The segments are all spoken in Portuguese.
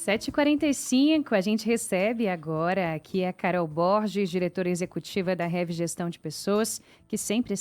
7h45, a gente recebe agora aqui a Carol Borges, diretora executiva da Rev Gestão de Pessoas, que sempre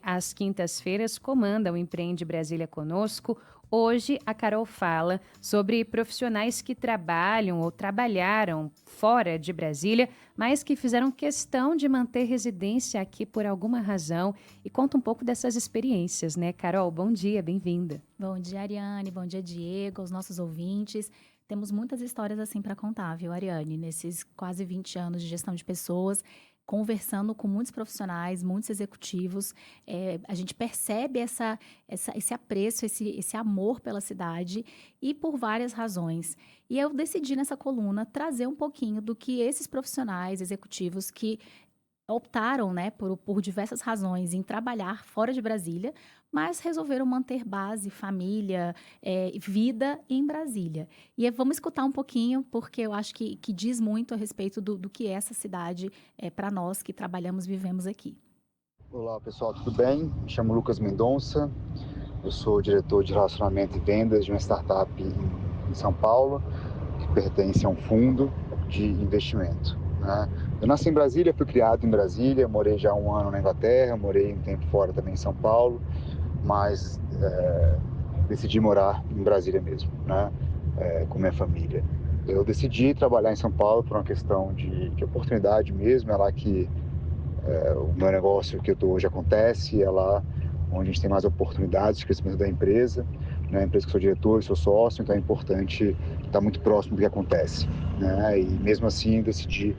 às quintas-feiras comanda o Empreende Brasília conosco. Hoje a Carol fala sobre profissionais que trabalham ou trabalharam fora de Brasília, mas que fizeram questão de manter residência aqui por alguma razão e conta um pouco dessas experiências, né? Carol, bom dia, bem-vinda. Bom dia, Ariane, bom dia, Diego, aos nossos ouvintes. Temos muitas histórias assim para contar, viu, Ariane? Nesses quase 20 anos de gestão de pessoas, conversando com muitos profissionais, muitos executivos, a gente percebe esse apreço, esse amor pela cidade e por várias razões. E eu decidi nessa coluna trazer um pouquinho do que esses profissionais executivos que optaram, né, por diversas razões em trabalhar fora de Brasília, mas resolveram manter base, família, vida em Brasília. E vamos escutar um pouquinho, porque eu acho que diz muito a respeito do que é essa cidade para nós que trabalhamos e vivemos aqui. Olá pessoal, tudo bem? Me chamo Lucas Mendonça, eu sou diretor de relacionamento e vendas de uma startup em São Paulo, que pertence a um fundo de investimento. Eu nasci em Brasília, fui criado em Brasília, morei já 1 ano na Inglaterra, morei um tempo fora também em São Paulo, mas decidi morar em Brasília mesmo, com minha família. Eu decidi trabalhar em São Paulo por uma questão de oportunidade mesmo, é lá que o meu negócio que eu estou hoje acontece, é lá onde a gente tem mais oportunidades de crescimento da empresa, a empresa que eu sou diretor, sou sócio, então é importante estar muito próximo do que acontece, E mesmo assim decidi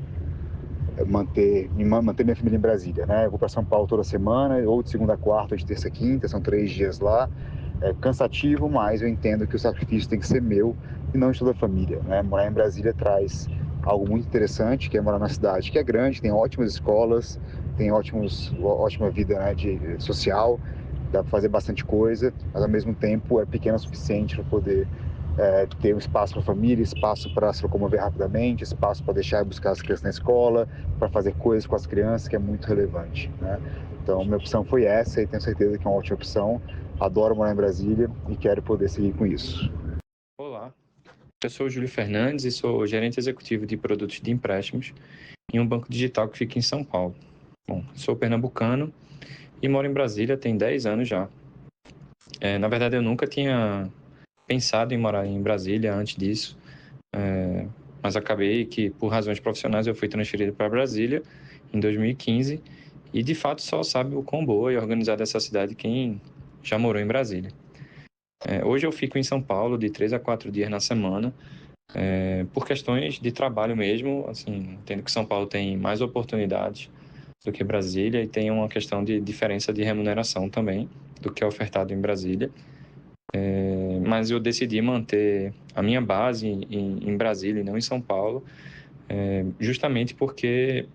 manter minha família em Brasília, Eu vou para São Paulo toda semana, ou de segunda a quarta, ou de terça a quinta, são 3 dias lá. É cansativo, mas eu entendo que o sacrifício tem que ser meu e não de toda a família, Morar em Brasília traz algo muito interessante, que é morar na cidade que é grande, tem ótimas escolas, tem ótima vida social, dá para fazer bastante coisa, mas ao mesmo tempo é pequeno o suficiente para poder ter um espaço para a família, espaço para se locomover rapidamente, espaço para deixar e buscar as crianças na escola, para fazer coisas com as crianças, que é muito relevante, Então, minha opção foi essa e tenho certeza que é uma ótima opção. Adoro morar em Brasília e quero poder seguir com isso. Olá, eu sou o Júlio Fernandes e sou gerente executivo de produtos de empréstimos em um banco digital que fica em São Paulo. Bom, sou pernambucano e moro em Brasília tem 10 anos já. Na verdade, eu nunca tinha pensado em morar em Brasília antes disso, mas acabei que, por razões profissionais, eu fui transferido para Brasília em 2015 e, de fato, só sabe o quão boa e organizada essa cidade quem já morou em Brasília. Hoje eu fico em São Paulo de 3 a 4 dias na semana, por questões de trabalho mesmo, assim, entendo que São Paulo tem mais oportunidades do que Brasília e tem uma questão de diferença de remuneração também do que é ofertado em Brasília. Mas eu decidi manter a minha base em Brasília e não em São Paulo, justamente porque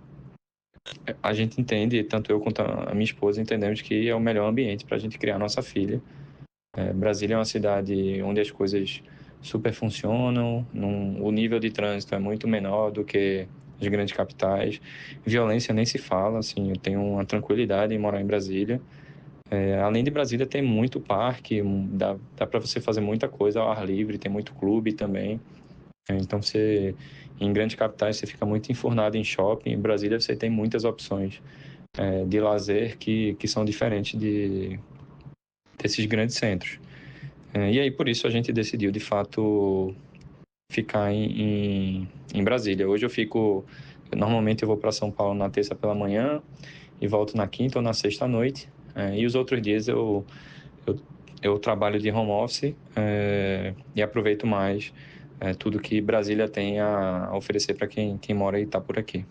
a gente entende, tanto eu quanto a minha esposa entendemos que é o melhor ambiente para a gente criar nossa filha. Brasília é uma cidade onde as coisas super funcionam, o nível de trânsito é muito menor do que as grandes capitais. Violência nem se fala, assim, eu tenho uma tranquilidade em morar em Brasília. Além de Brasília, tem muito parque, dá para você fazer muita coisa ao ar livre, tem muito clube também. Então, em grandes capitais, você fica muito enfurnado em shopping. Em Brasília, você tem muitas opções de lazer que são diferentes desses grandes centros. E aí, por isso, a gente decidiu, de fato, ficar em Brasília. Hoje normalmente eu vou para São Paulo na terça pela manhã e volto na quinta ou na sexta à noite. E os outros dias eu trabalho de home office e aproveito mais tudo que Brasília tem a oferecer para quem mora e está por aqui.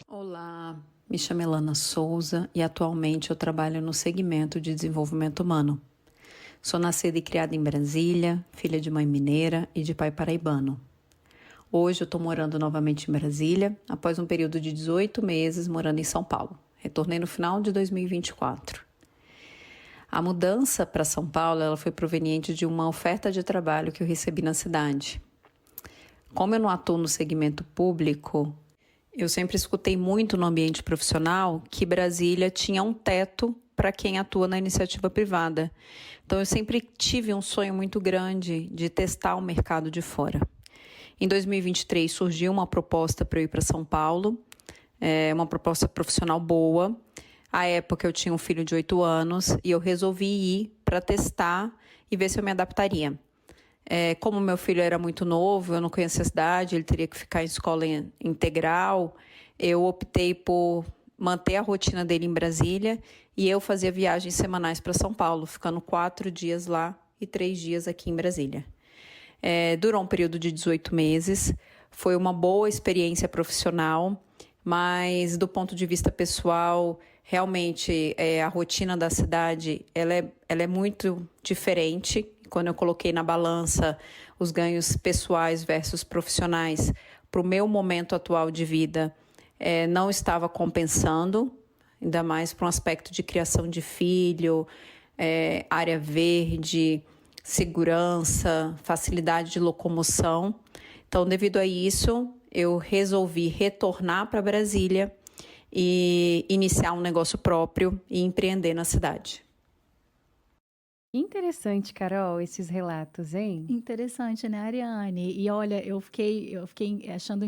Olá, me chamo Elana Souza e atualmente eu trabalho no segmento de desenvolvimento humano. Sou nascida e criada em Brasília, filha de mãe mineira e de pai paraibano. Hoje eu estou morando novamente em Brasília, após um período de 18 meses morando em São Paulo. Retornei no final de 2024. A mudança para São Paulo ela foi proveniente de uma oferta de trabalho que eu recebi na cidade. Como eu não atuo no segmento público, eu sempre escutei muito no ambiente profissional que Brasília tinha um teto para quem atua na iniciativa privada. Então, eu sempre tive um sonho muito grande de testar o mercado de fora. Em 2023 surgiu uma proposta para eu ir para São Paulo, uma proposta profissional boa. À época eu tinha um filho de 8 anos e eu resolvi ir para testar e ver se eu me adaptaria. Como meu filho era muito novo, eu não conhecia a cidade, ele teria que ficar em escola integral, eu optei por manter a rotina dele em Brasília e eu fazia viagens semanais para São Paulo, ficando 4 dias lá e 3 dias aqui em Brasília. Durou um período de 18 meses, foi uma boa experiência profissional, mas do ponto de vista pessoal, realmente a rotina da cidade ela é muito diferente. Quando eu coloquei na balança os ganhos pessoais versus profissionais, para o meu momento atual de vida, não estava compensando, ainda mais para um aspecto de criação de filho, área verde, segurança, facilidade de locomoção. Então, devido a isso, eu resolvi retornar para Brasília e iniciar um negócio próprio e empreender na cidade. Interessante, Carol, esses relatos, hein? Interessante, né, Ariane? E olha, eu fiquei achando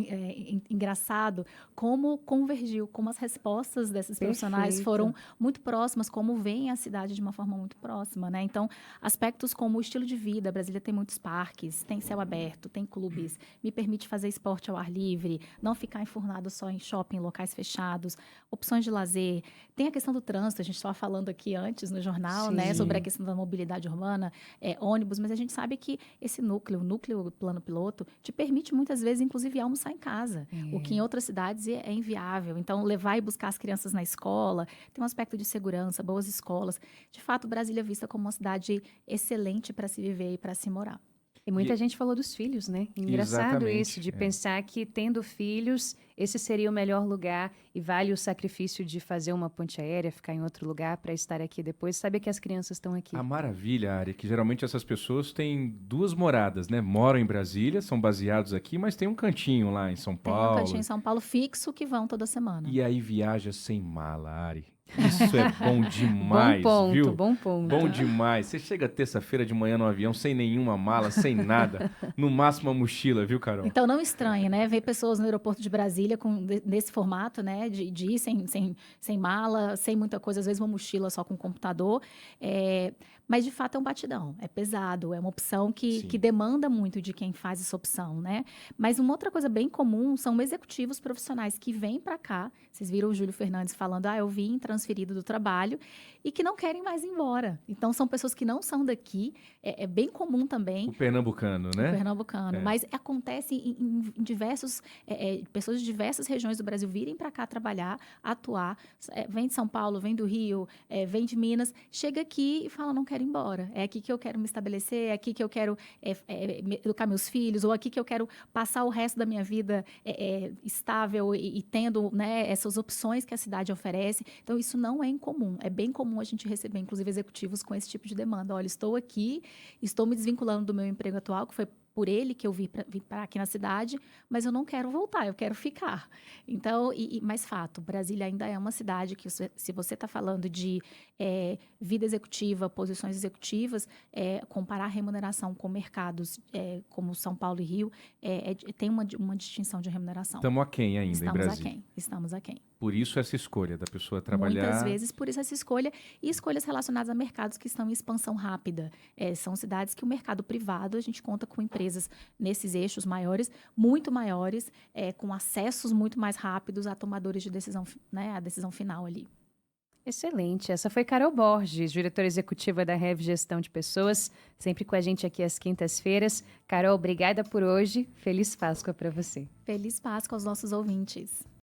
engraçado como convergiu, como as respostas desses profissionais Perfeito. foram muito próximas, como veem a cidade de uma forma muito próxima, né? Então, aspectos como o estilo de vida, Brasília tem muitos parques, tem céu aberto, tem clubes, me permite fazer esporte ao ar livre, não ficar enfurnado só em shopping, locais fechados, opções de lazer. Tem a questão do trânsito, a gente estava falando aqui antes no jornal, né, Sim. sobre a questão da mobilidade urbana, ônibus, mas a gente sabe que esse núcleo, o núcleo plano piloto, te permite muitas vezes, inclusive, almoçar em casa, o que em outras cidades é inviável. Então, levar e buscar as crianças na escola, tem um aspecto de segurança, boas escolas. De fato, Brasília é vista como uma cidade excelente para se viver e para se morar. E muita gente falou dos filhos, né? Engraçado Exatamente, isso, de pensar que tendo filhos, esse seria o melhor lugar e vale o sacrifício de fazer uma ponte aérea, ficar em outro lugar para estar aqui depois, saber que as crianças estão aqui. A maravilha, Ari, que geralmente essas pessoas têm 2 moradas, né? Moram em Brasília, são baseados aqui, mas tem um cantinho lá em São Tem um Paulo. cantinho em São Paulo fixo que vão toda semana. E aí viaja sem mala, Ari. Isso é bom demais, Bom ponto, viu? bom ponto. Bom demais. Você chega terça-feira de manhã no avião sem nenhuma mala, sem nada. No máximo uma mochila, viu, Carol? Então, não estranhe, né? Ver pessoas no aeroporto de Brasília nesse formato, né? De ir sem mala, sem muita coisa, às vezes uma mochila só com computador. Mas, de fato, é um batidão. É pesado, é uma opção que demanda muito de quem faz essa opção, né? Mas uma outra coisa bem comum são executivos profissionais que vêm para cá. Vocês viram o Júlio Fernandes falando, eu vim transferido do trabalho, e que não querem mais ir embora. Então, são pessoas que não são daqui. É bem comum também. O pernambucano, né? O pernambucano. Mas acontece em diversos... pessoas de diversas regiões do Brasil virem para cá trabalhar, atuar. Vem de São Paulo, vem do Rio, vem de Minas. Chega aqui e fala, não quero ir embora. É aqui que eu quero me estabelecer, é aqui que eu quero educar meus filhos, ou aqui que eu quero passar o resto da minha vida estável e tendo, né, essas opções que a cidade oferece. Então, isso não é incomum. É bem comum a gente receber, inclusive, executivos com esse tipo de demanda. Olha, estou aqui, estou me desvinculando do meu emprego atual, que foi por ele que eu vim para aqui na cidade, mas eu não quero voltar, eu quero ficar. Então, mais fato, Brasília ainda é uma cidade que, se você está falando de vida executiva, posições executivas, comparar a remuneração com mercados como São Paulo e Rio, tem uma distinção de remuneração. Estamos aquém ainda em Brasília. Estamos aquém. Por isso essa escolha da pessoa trabalhar... Muitas vezes, por isso essa escolha. E escolhas relacionadas a mercados que estão em expansão rápida. São cidades que o mercado privado, a gente conta com empresas nesses eixos maiores, muito maiores, com acessos muito mais rápidos a tomadores de decisão, né, a decisão final ali. Excelente. Essa foi Carol Borges, diretora executiva da Rev Gestão de Pessoas, sempre com a gente aqui às quintas-feiras. Carol, obrigada por hoje. Feliz Páscoa para você. Feliz Páscoa aos nossos ouvintes.